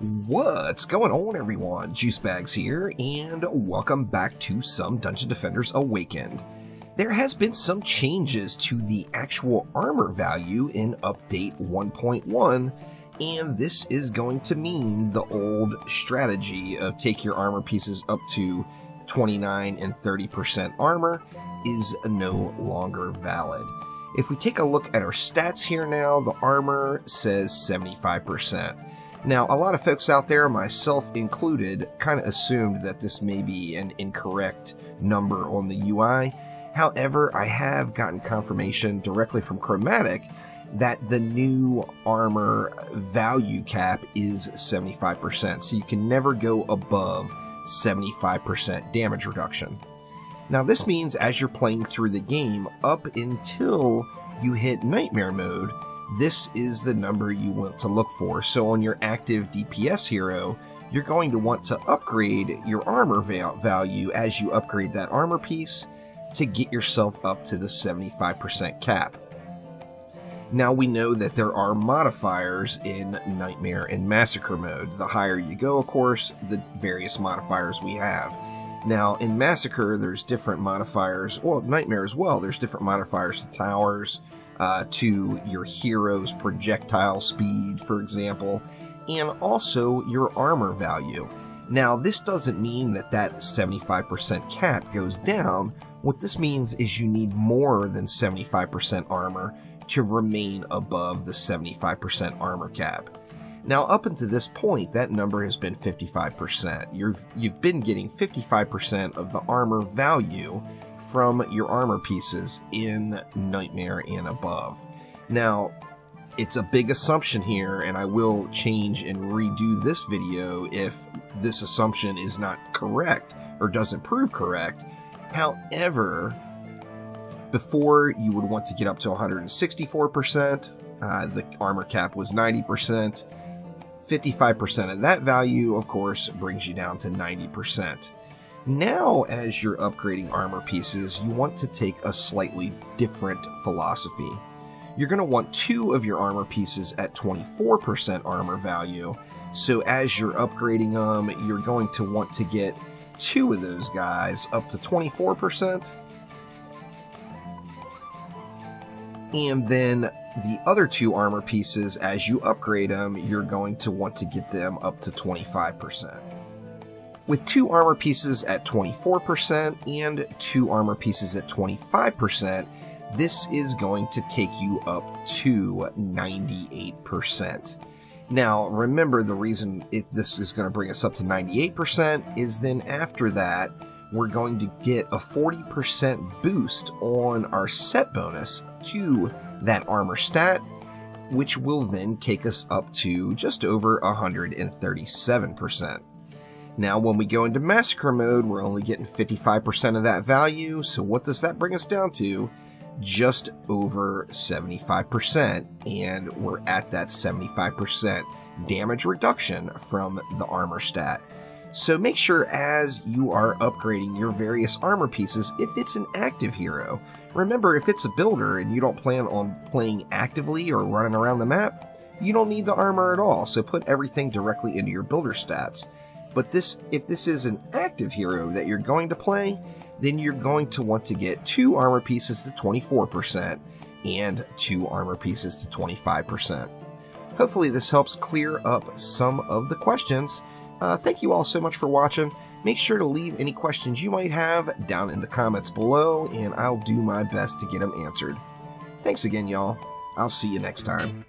What's going on, everyone? Juicebags here, and welcome back to some Dungeon Defenders Awakened. There has been some changes to the actual armor value in Update 1.1, and this is going to mean the old strategy of take your armor pieces up to 29 and 30% armor is no longer valid. If we take a look at our stats here now, the armor says 75%. Now, a lot of folks out there, myself included, kind of assumed that this may be an incorrect number on the UI. However, I have gotten confirmation directly from Chromatic that the new armor value cap is 75%, so you can never go above 75% damage reduction. Now, this means as you're playing through the game, up until you hit Nightmare mode, this is the number you want to look for. So on your active DPS hero, you're going to want to upgrade your armor value as you upgrade that armor piece to get yourself up to the 75% cap. Now we know that there are modifiers in Nightmare and Massacre mode. The higher you go, of course, the various modifiers we have. Now in Massacre, there's different modifiers, well, Nightmare as well, there's different modifiers to towers, to your hero's projectile speed, for example, and also your armor value. Now, this doesn't mean that that 75% cap goes down. What this means is you need more than 75% armor to remain above the 75% armor cap. Now, up until this point, that number has been 55%. You've been getting 55% of the armor value from your armor pieces in Nightmare and above. Now, it's a big assumption here, and I will change and redo this video if this assumption is not correct or doesn't prove correct. However, before you would want to get up to 164%, the armor cap was 90%. 55% of that value, of course, brings you down to 90%. Now, as you're upgrading armor pieces, you want to take a slightly different philosophy. You're going to want 2 of your armor pieces at 24% armor value, so as you're upgrading them, you're going to want to get 2 of those guys up to 24%, and then the other 2 armor pieces, as you upgrade them, you're going to want to get them up to 25%. With 2 armor pieces at 24% and 2 armor pieces at 25%, this is going to take you up to 98%. Now, remember, the reason this is going to bring us up to 98% is then after that, we're going to get a 40% boost on our set bonus to that armor stat, which will then take us up to just over 137%. Now, when we go into Massacre mode, we're only getting 55% of that value, so what does that bring us down to? Just over 75%, and we're at that 75% damage reduction from the armor stat. So make sure as you are upgrading your various armor pieces, if it's an active hero, remember, if it's a builder and you don't plan on playing actively or running around the map, you don't need the armor at all, so put everything directly into your builder stats. But if this is an active hero that you're going to play, then you're going to want to get 2 armor pieces to 24% and 2 armor pieces to 25%. Hopefully this helps clear up some of the questions. Thank you all so much for watching. Make sure to leave any questions you might have down in the comments below, and I'll do my best to get them answered. Thanks again, y'all. I'll see you next time.